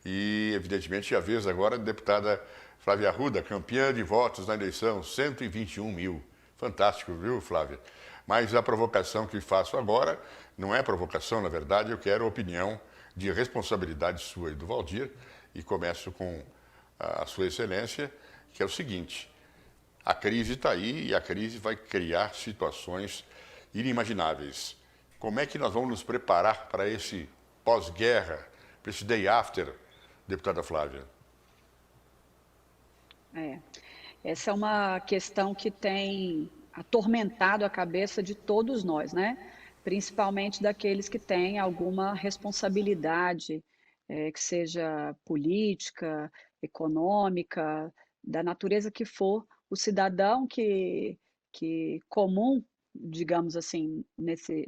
E, evidentemente, a vez agora da deputada Flávia Arruda, campeã de votos na eleição, 121 mil. Fantástico, viu, Flávia? Mas a provocação que faço agora não é provocação, na verdade, eu quero opinião de responsabilidade sua e do Valdir, e começo com a Sua Excelência, que é o seguinte: a crise está aí e a crise vai criar situações inimagináveis. Como é que nós vamos nos preparar para esse pós-guerra, para esse day after, deputada Flávia? É, essa é uma questão que tem atormentado a cabeça de todos nós, né? Principalmente daqueles que têm alguma responsabilidade, que seja política, econômica, da natureza que for, o cidadão que comum, digamos assim, nesse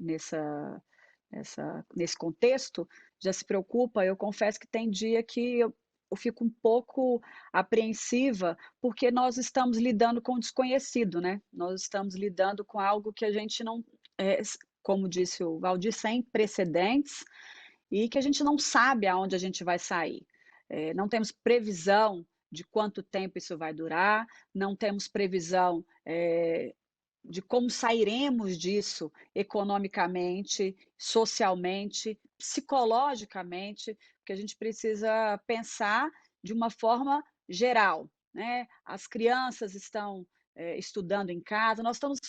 contexto, já se preocupa. Eu confesso que tem dia que eu fico um pouco apreensiva, porque nós estamos lidando com o desconhecido, né? Nós estamos lidando com algo que a gente não, como disse o Valdir, sem precedentes, e que a gente não sabe aonde a gente vai sair. Não temos previsão de quanto tempo isso vai durar, não temos previsão de como sairemos disso economicamente, socialmente, psicologicamente, porque a gente precisa pensar de uma forma geral, né? As crianças estão estudando em casa, nós estamos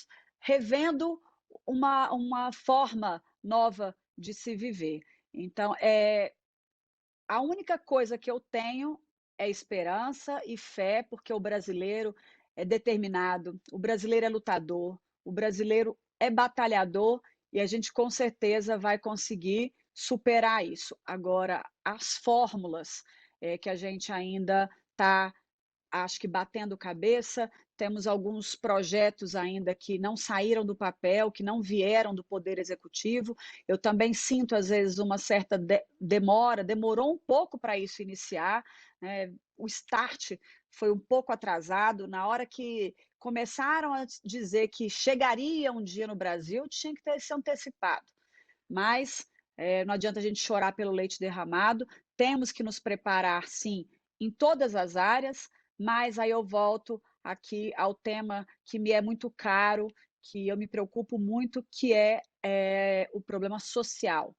revendo uma forma nova de se viver. Então, a única coisa que eu tenho é esperança e fé, porque o brasileiro é determinado, o brasileiro é lutador, o brasileiro é batalhador e a gente com certeza vai conseguir superar isso. Agora, as fórmulas que a gente ainda está, acho que batendo cabeça, temos alguns projetos ainda que não saíram do papel, que não vieram do Poder Executivo. Eu também sinto, às vezes, uma certa demora, demorou um pouco para isso iniciar, né? O start foi um pouco atrasado. Na hora que começaram a dizer que chegaria um dia no Brasil, tinha que ter se antecipado. Mas não adianta a gente chorar pelo leite derramado, temos que nos preparar, sim, em todas as áreas, mas aí eu volto aqui ao tema que me é muito caro, que eu me preocupo muito, que é o problema social.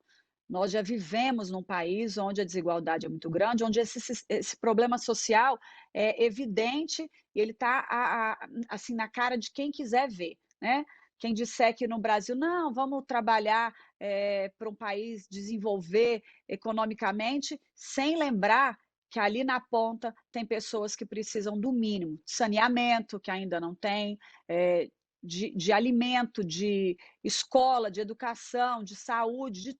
Nós já vivemos num país onde a desigualdade é muito grande, onde esse problema social é evidente e ele está assim, na cara de quem quiser ver, né? Quem disser que no Brasil, não, vamos trabalhar para um país desenvolver economicamente, sem lembrar que ali na ponta tem pessoas que precisam do mínimo, de saneamento, que ainda não tem, de alimento, de escola, de educação, de saúde, de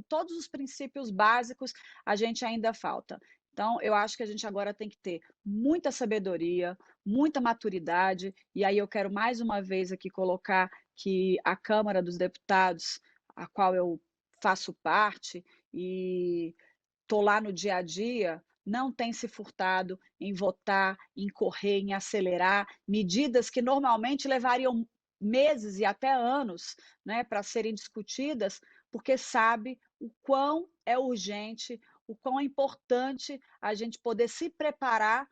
todos os princípios básicos, a gente ainda falta. Então, eu acho que a gente agora tem que ter muita sabedoria, muita maturidade, e aí eu quero mais uma vez aqui colocar que a Câmara dos Deputados, a qual eu faço parte e estou lá no dia a dia, não tem se furtado em votar, em correr, em acelerar medidas que normalmente levariam meses e até anos, né, para serem discutidas, porque sabe o quão é urgente, o quão é importante a gente poder se preparar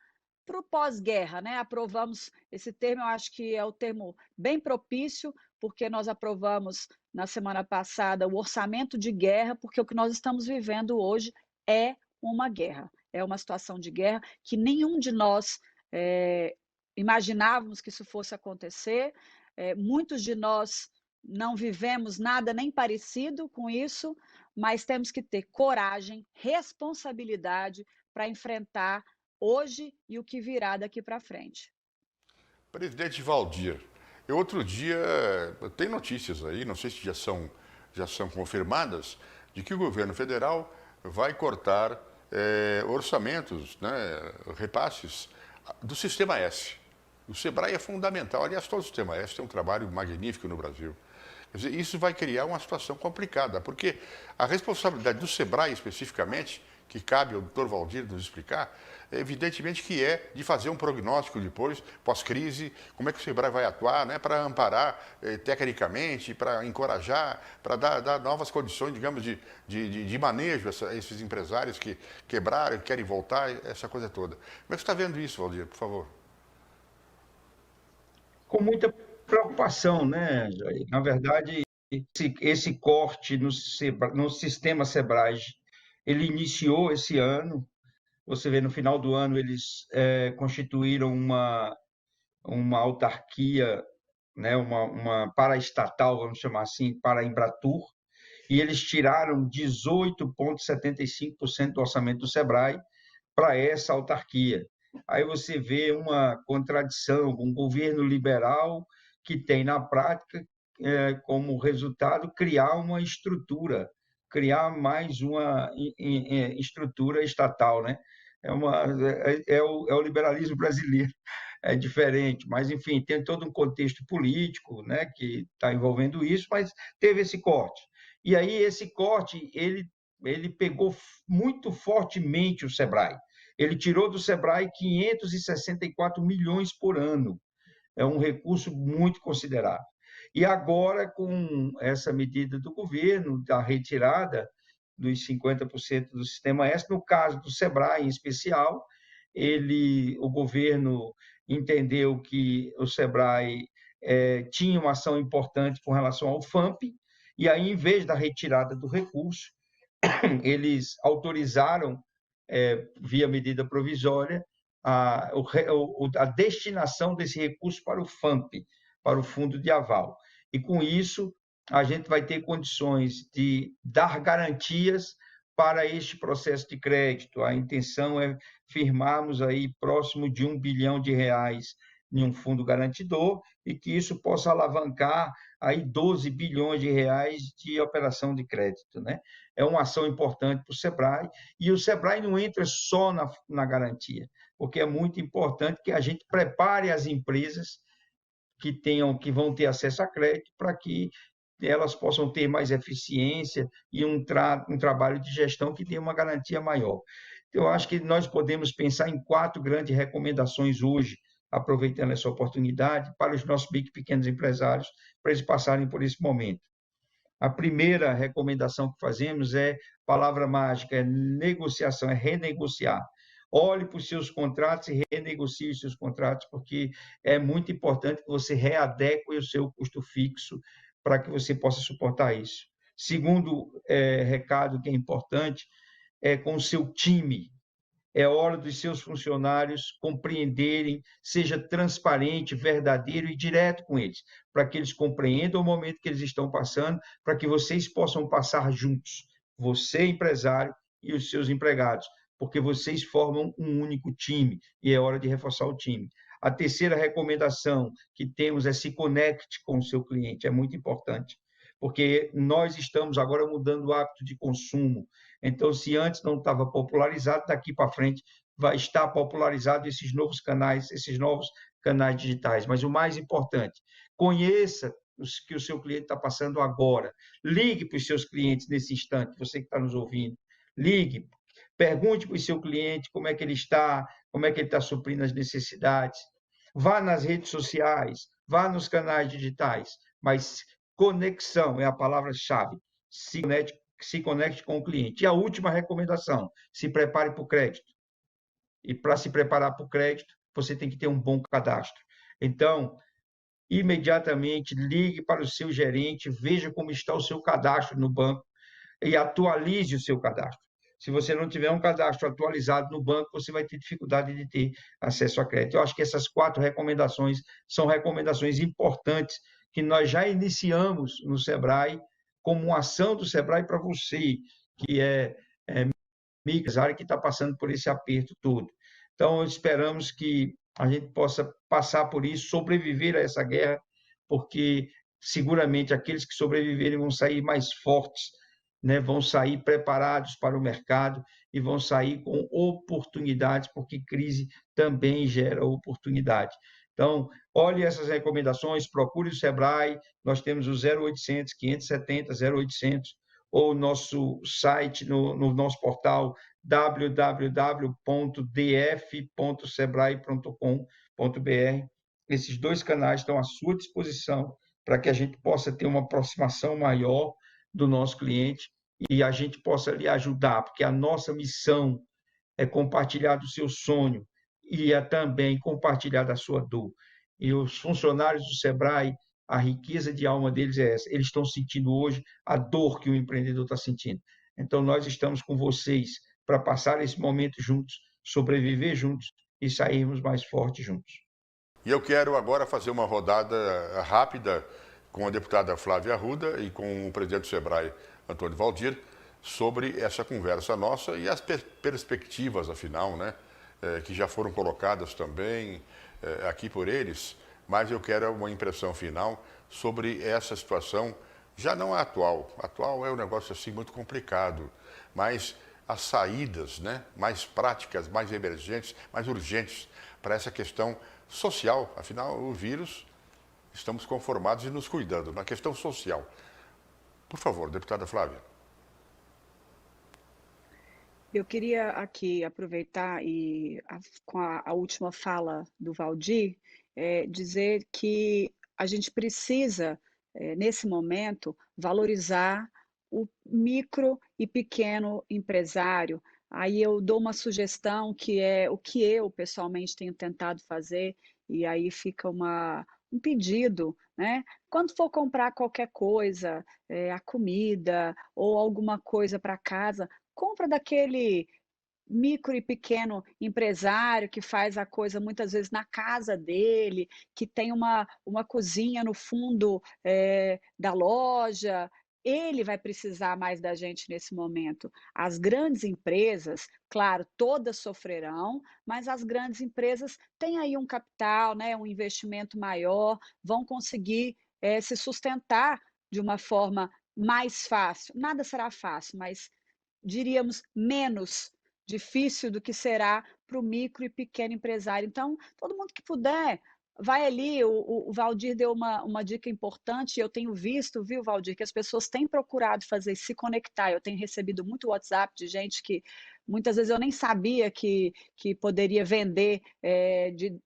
para o pós-guerra, né? Aprovamos esse termo, eu acho que é o termo bem propício, porque nós aprovamos na semana passada o orçamento de guerra, porque o que nós estamos vivendo hoje é uma guerra, é uma situação de guerra que nenhum de nós imaginávamos que isso fosse acontecer. Muitos de nós não vivemos nada nem parecido com isso, mas temos que ter coragem, responsabilidade para enfrentar hoje e o que virá daqui para frente. Presidente Valdir, eu outro dia, tem notícias aí, não sei se já são confirmadas, de que o governo federal vai cortar orçamentos, né, repasses do Sistema S. O SEBRAE é fundamental. Aliás, todo o Sistema S tem um trabalho magnífico no Brasil. Quer dizer, isso vai criar uma situação complicada, porque a responsabilidade do SEBRAE especificamente, que cabe ao doutor Valdir nos explicar, evidentemente que é de fazer um prognóstico depois, pós-crise, como é que o SEBRAE vai atuar, né, para amparar tecnicamente, para encorajar, para dar novas condições, digamos, de manejo a esses empresários que quebraram, que querem voltar, essa coisa toda. Como é que você está vendo isso, Valdir, por favor? Com muita preocupação, né, Jair? Na verdade, esse corte no sistema SEBRAE, ele iniciou esse ano. Você vê, no final do ano, eles constituíram uma autarquia, né, uma paraestatal, vamos chamar assim, para a Embratur, e eles tiraram 18,75% do orçamento do SEBRAE para essa autarquia. Aí você vê uma contradição com um governo liberal que tem, na prática, como resultado, criar uma estrutura, criar mais uma estrutura estatal, né? É o liberalismo brasileiro, é diferente, mas, enfim, tem todo um contexto político, né, que está envolvendo isso, mas teve esse corte. E aí, esse corte, ele pegou muito fortemente o SEBRAE. Ele tirou do SEBRAE 564 milhões por ano. É um recurso muito considerável. E agora, com essa medida do governo, da retirada dos 50% do Sistema S, no caso do SEBRAE em especial, o governo entendeu que o SEBRAE tinha uma ação importante com relação ao FAMP, e aí, em vez da retirada do recurso, eles autorizaram, via medida provisória, a destinação desse recurso para o FAMP, para o Fundo de Aval. E, com isso, a gente vai ter condições de dar garantias para este processo de crédito. A intenção é firmarmos aí próximo de R$ 1 bilhão em um fundo garantidor, e que isso possa alavancar aí 12 bilhões de reais de operação de crédito, né? É uma ação importante para o SEBRAE, e o SEBRAE não entra só na garantia, porque é muito importante que a gente prepare as empresas que vão ter acesso a crédito, para que elas possam ter mais eficiência e um trabalho de gestão que tenha uma garantia maior. Eu acho que nós podemos pensar em 4 grandes recomendações hoje, aproveitando essa oportunidade, para os nossos pequenos empresários, para eles passarem por esse momento. A primeira recomendação que fazemos palavra mágica, é negociação, é renegociar. Olhe para os seus contratos e renegocie os seus contratos, porque é muito importante que você readeque o seu custo fixo para que você possa suportar isso. Segundo recado que é importante é com o seu time. É hora dos seus funcionários compreenderem, seja transparente, verdadeiro e direto com eles, para que eles compreendam o momento que eles estão passando, para que vocês possam passar juntos, você, empresário, e os seus empregados, porque vocês formam um único time e é hora de reforçar o time. A terceira recomendação que temos é se conecte com o seu cliente, é muito importante, porque nós estamos agora mudando o hábito de consumo. Então, se antes não estava popularizado, daqui para frente vai estar popularizado esses novos canais digitais. Mas o mais importante, conheça o que o seu cliente está passando agora. Ligue para os seus clientes nesse instante, você que está nos ouvindo. Ligue, pergunte para o seu cliente como é que ele está suprindo as necessidades. Vá nas redes sociais, vá nos canais digitais, mas conexão é a palavra-chave. Se conecte com o cliente. E a última recomendação, se prepare para o crédito. E para se preparar para o crédito, você tem que ter um bom cadastro. Então, imediatamente ligue para o seu gerente, veja como está o seu cadastro no banco e atualize o seu cadastro. Se você não tiver um cadastro atualizado no banco, você vai ter dificuldade de ter acesso a crédito. Eu acho que essas 4 recomendações são recomendações importantes que nós já iniciamos no SEBRAE, como uma ação do SEBRAE para você, que é empresário que está passando por esse aperto todo. Então, esperamos que a gente possa passar por isso, sobreviver a essa guerra, porque seguramente aqueles que sobreviverem vão sair mais fortes, né? Vão sair preparados para o mercado e vão sair com oportunidades, porque crise também gera oportunidade. Então, olhe essas recomendações, procure o SEBRAE, nós temos o 0800 570 0800, ou nosso site, no nosso portal www.df.sebrae.com.br. Esses 2 canais estão à sua disposição para que a gente possa ter uma aproximação maior do nosso cliente e a gente possa lhe ajudar, porque a nossa missão é compartilhar do seu sonho e é também compartilhar da sua dor. E os funcionários do Sebrae, a riqueza de alma deles é essa. Eles estão sentindo hoje a dor que o empreendedor está sentindo. Então, nós estamos com vocês para passar esse momento juntos, sobreviver juntos e sairmos mais fortes juntos. E eu quero agora fazer uma rodada rápida com a deputada Flávia Arruda e com o presidente do Sebrae, Antônio Valdir, sobre essa conversa nossa e as perspectivas, afinal, né, que já foram colocadas também aqui por eles, mas eu quero uma impressão final sobre essa situação, já não a atual. A atual é um negócio assim muito complicado, mas as saídas, né, mais práticas, mais emergentes, mais urgentes para essa questão social. Afinal, o vírus, estamos conformados e nos cuidando na questão social. Por favor, deputada Flávia. Eu queria aqui aproveitar com a última fala do Valdir, dizer que a gente precisa, nesse momento, valorizar o micro e pequeno empresário. Aí eu dou uma sugestão que é o que eu pessoalmente tenho tentado fazer, e aí fica um pedido, né? Quando for comprar qualquer coisa, a comida ou alguma coisa para casa, compra daquele micro e pequeno empresário que faz a coisa muitas vezes na casa dele, que tem uma cozinha no fundo da loja. Ele vai precisar mais da gente nesse momento. As grandes empresas, claro, todas sofrerão, mas as grandes empresas têm aí um capital, né, um investimento maior, vão conseguir se sustentar de uma forma mais fácil. Nada será fácil, mas diríamos, menos difícil do que será para o micro e pequeno empresário. Então, todo mundo que puder, vai ali. O Valdir deu uma dica importante, eu tenho visto, viu, Valdir, que as pessoas têm procurado fazer, se conectar. Eu tenho recebido muito WhatsApp de gente que muitas vezes eu nem sabia que poderia vender de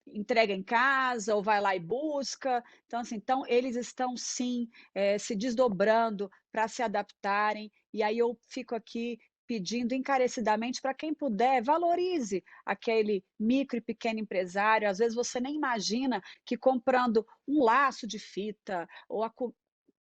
entrega em casa ou vai lá e busca. Então, assim, eles estão sim se desdobrando para se adaptarem. E aí eu fico aqui pedindo encarecidamente para quem puder, valorize aquele micro e pequeno empresário. Às vezes você nem imagina que comprando um laço de fita ou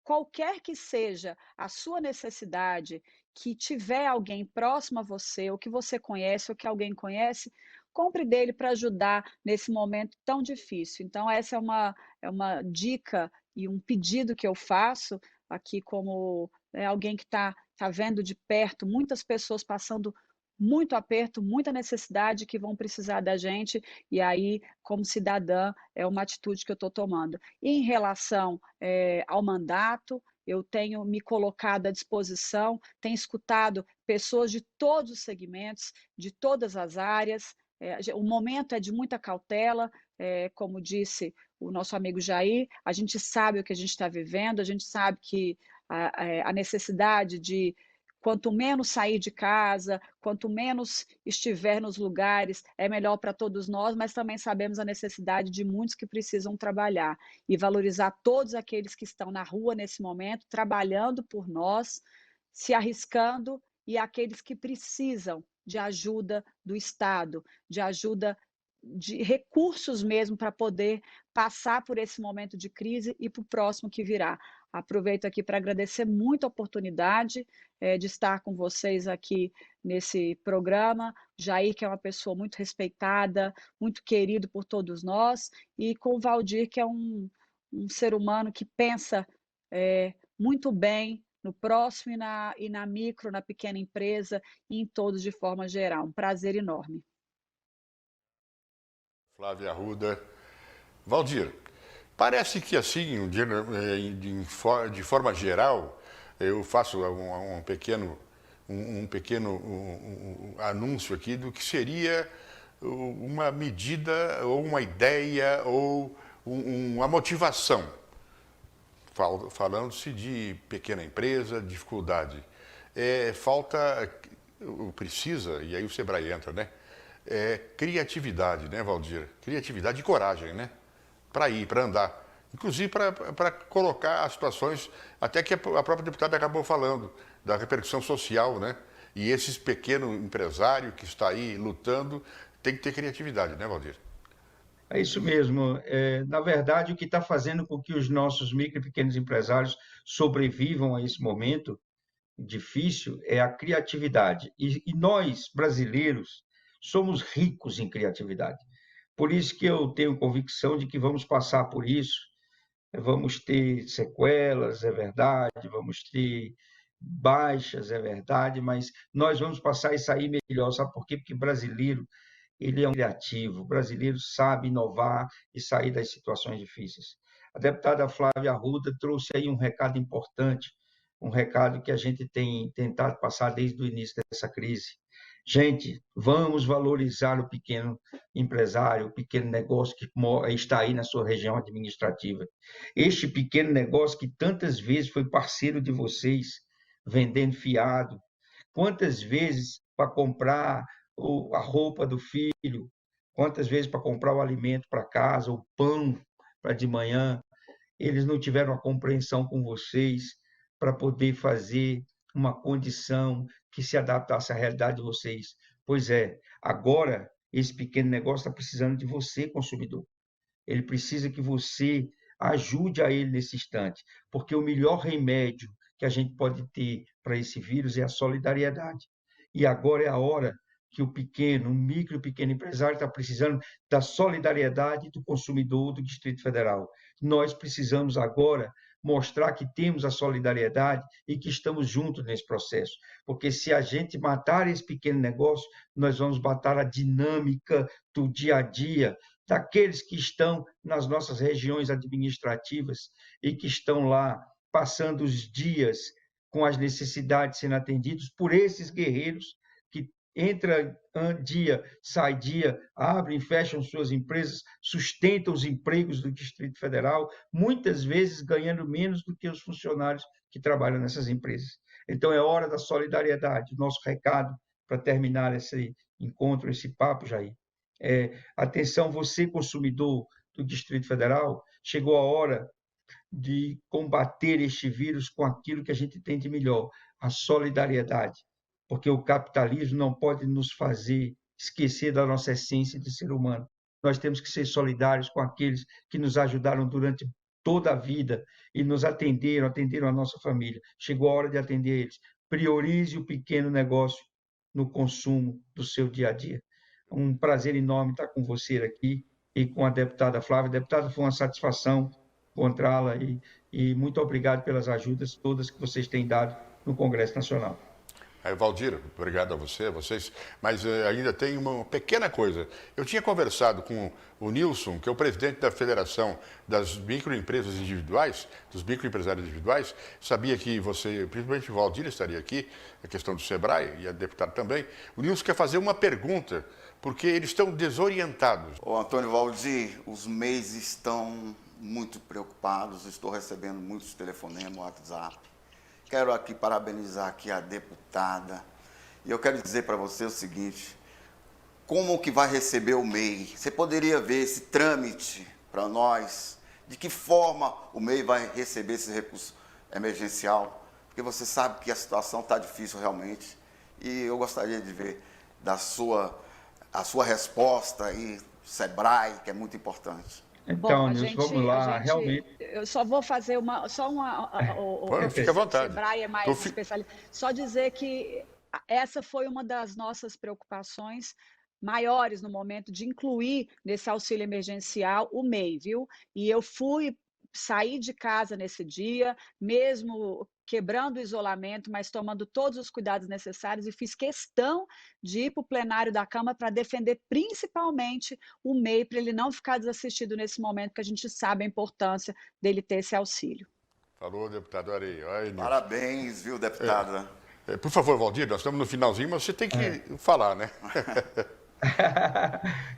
qualquer que seja a sua necessidade, que tiver alguém próximo a você, ou que você conhece, ou que alguém conhece, compre dele para ajudar nesse momento tão difícil. Então, essa é uma dica e um pedido que eu faço aqui como alguém que está vendo de perto muitas pessoas passando muito aperto, muita necessidade, que vão precisar da gente, e aí, como cidadã, é uma atitude que eu estou tomando. E em relação ao mandato, eu tenho me colocado à disposição, tenho escutado pessoas de todos os segmentos, de todas as áreas. O momento é de muita cautela, como disse o nosso amigo Jair, a gente sabe o que a gente está vivendo, a gente sabe que a necessidade de quanto menos sair de casa, quanto menos estiver nos lugares, é melhor para todos nós, mas também sabemos a necessidade de muitos que precisam trabalhar e valorizar todos aqueles que estão na rua nesse momento, trabalhando por nós, se arriscando, e aqueles que precisam de ajuda do Estado, de ajuda de recursos mesmo para poder passar por esse momento de crise e para o próximo que virá. Aproveito aqui para agradecer muito a oportunidade de estar com vocês aqui nesse programa. Jair, que é uma pessoa muito respeitada, muito querido por todos nós, e com o Valdir, que é um ser humano que pensa muito bem no próximo e na micro, na pequena empresa e em todos de forma geral. Um prazer enorme. Flávia Arruda. Valdir, parece que assim, de forma geral, eu faço um pequeno anúncio aqui do que seria uma medida ou uma ideia ou uma motivação, falando-se de pequena empresa, dificuldade. Falta precisa, e aí o Sebrae entra, né? É criatividade, né, Valdir? Criatividade e coragem, né? Para ir, para andar. Inclusive para colocar as situações, até que a própria deputada acabou falando, da repercussão social, né? E esses pequenos empresários que está aí lutando, tem que ter criatividade, né, Valdir? É isso mesmo. Na verdade, o que está fazendo com que os nossos micro e pequenos empresários sobrevivam a esse momento difícil é a criatividade. E nós, brasileiros, somos ricos em criatividade. Por isso que eu tenho convicção de que vamos passar por isso, vamos ter sequelas, é verdade, vamos ter baixas, é verdade, mas nós vamos passar e sair melhor. Sabe por quê? Porque brasileiro, ele é um criativo, o brasileiro sabe inovar e sair das situações difíceis. A deputada Flávia Arruda trouxe aí um recado importante, um recado que a gente tem tentado passar desde o início dessa crise. Gente, vamos valorizar o pequeno empresário, o pequeno negócio que está aí na sua região administrativa. Este pequeno negócio que tantas vezes foi parceiro de vocês, vendendo fiado, quantas vezes para comprar a roupa do filho, quantas vezes para comprar o alimento para casa, o pão para de manhã, eles não tiveram a compreensão com vocês para poder fazer uma condição que se adaptasse à realidade de vocês. Pois é, agora esse pequeno negócio está precisando de você, consumidor. Ele precisa que você ajude a ele nesse instante, porque o melhor remédio que a gente pode ter para esse vírus é a solidariedade. E agora é a hora que o pequeno, o micro e pequeno empresário está precisando da solidariedade do consumidor do Distrito Federal. Nós precisamos agora mostrar que temos a solidariedade e que estamos juntos nesse processo. Porque se a gente matar esse pequeno negócio, nós vamos matar a dinâmica do dia a dia daqueles que estão nas nossas regiões administrativas e que estão lá passando os dias com as necessidades sendo atendidos por esses guerreiros que entra dia, sai dia, abrem e fecham suas empresas, sustentam os empregos do Distrito Federal, muitas vezes ganhando menos do que os funcionários que trabalham nessas empresas. Então, é hora da solidariedade. Nosso recado para terminar esse encontro, esse papo, Jair. Atenção, você, consumidor do Distrito Federal, chegou a hora de combater este vírus com aquilo que a gente tem de melhor, a solidariedade, porque o capitalismo não pode nos fazer esquecer da nossa essência de ser humano. Nós temos que ser solidários com aqueles que nos ajudaram durante toda a vida e nos atenderam a nossa família. Chegou a hora de atender eles. Priorize o pequeno negócio no consumo do seu dia a dia. Um prazer enorme estar com você aqui e com a deputada Flávia. Deputada, foi uma satisfação encontrá-la e muito obrigado pelas ajudas todas que vocês têm dado no Congresso Nacional. Valdir, obrigado a vocês, mas ainda tem uma pequena coisa. Eu tinha conversado com o Nilson, que é o presidente da Federação das Microempresas Individuais, dos microempresários individuais, sabia que você, principalmente o Valdir, estaria aqui, a questão do Sebrae e a deputada também. O Nilson quer fazer uma pergunta, porque eles estão desorientados. Ô Antônio Valdir, os MEIs estão muito preocupados, estou recebendo muitos telefonemas, WhatsApp. Quero aqui parabenizar aqui a deputada. E eu quero dizer para você o seguinte, como que vai receber o MEI? Você poderia ver esse trâmite para nós? De que forma o MEI vai receber esse recurso emergencial? Porque você sabe que a situação está difícil realmente. E eu gostaria de ver a sua resposta e Sebrae, que é muito importante. Então, Nilson, vamos lá, realmente. Eu só vou fazer uma. Fica à vontade. Sebrae é mais especialista. Só dizer que essa foi uma das nossas preocupações maiores no momento de incluir nesse auxílio emergencial o MEI, viu? E eu saí de casa nesse dia, mesmo quebrando o isolamento, mas tomando todos os cuidados necessários e fiz questão de ir para o plenário da Câmara para defender principalmente o MEI, para ele não ficar desassistido nesse momento, que a gente sabe a importância dele ter esse auxílio. Falou, deputado Ari. Parabéns, viu, deputada? Por favor, Valdir, nós estamos no finalzinho, mas você tem que falar, né?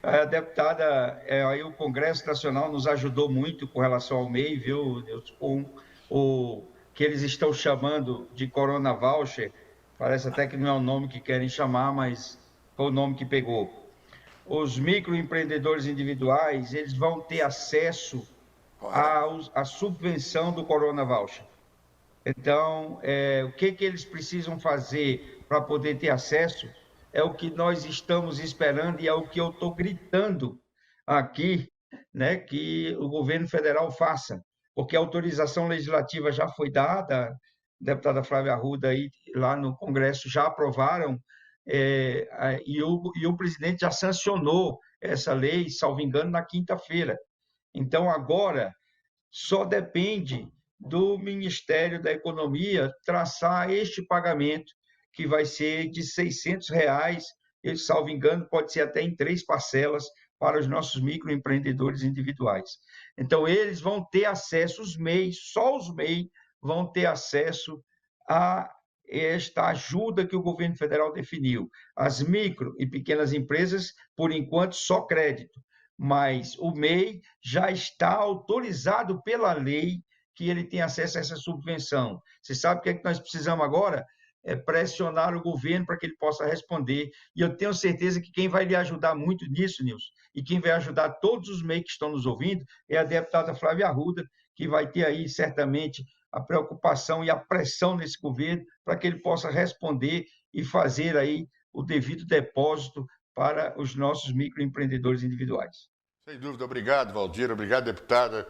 A deputada, aí o Congresso Nacional nos ajudou muito com relação ao MEI, viu, Deus, com o que eles estão chamando de Corona Voucher, Parece até que não é o nome que querem chamar, mas foi o nome que pegou. Os microempreendedores individuais, eles vão ter acesso à subvenção do Corona Voucher. Então, o que eles precisam fazer para poder ter acesso é o que nós estamos esperando e é o que eu estou gritando aqui, né, que o governo federal faça, porque a autorização legislativa já foi dada, a deputada Flávia Arruda aí, lá no Congresso já aprovaram, e o presidente já sancionou essa lei, salvo engano, na quinta-feira. Então, agora, só depende do Ministério da Economia traçar este pagamento, que vai ser de R$ 600, ele, salvo engano, pode ser até em 3 parcelas para os nossos microempreendedores individuais. Então, eles vão ter acesso, os MEI, só os MEI vão ter acesso a esta ajuda que o governo federal definiu. As micro e pequenas empresas, por enquanto, só crédito, mas o MEI já está autorizado pela lei que ele tem acesso a essa subvenção. Você sabe o que é que nós precisamos agora? É pressionar o governo para que ele possa responder. E eu tenho certeza que quem vai lhe ajudar muito nisso, Nilson, e quem vai ajudar todos os MEI que estão nos ouvindo, é a deputada Flávia Arruda, que vai ter aí, certamente, a preocupação e a pressão nesse governo para que ele possa responder e fazer aí o devido depósito para os nossos microempreendedores individuais. Sem dúvida. Obrigado, Valdir. Obrigado, deputada.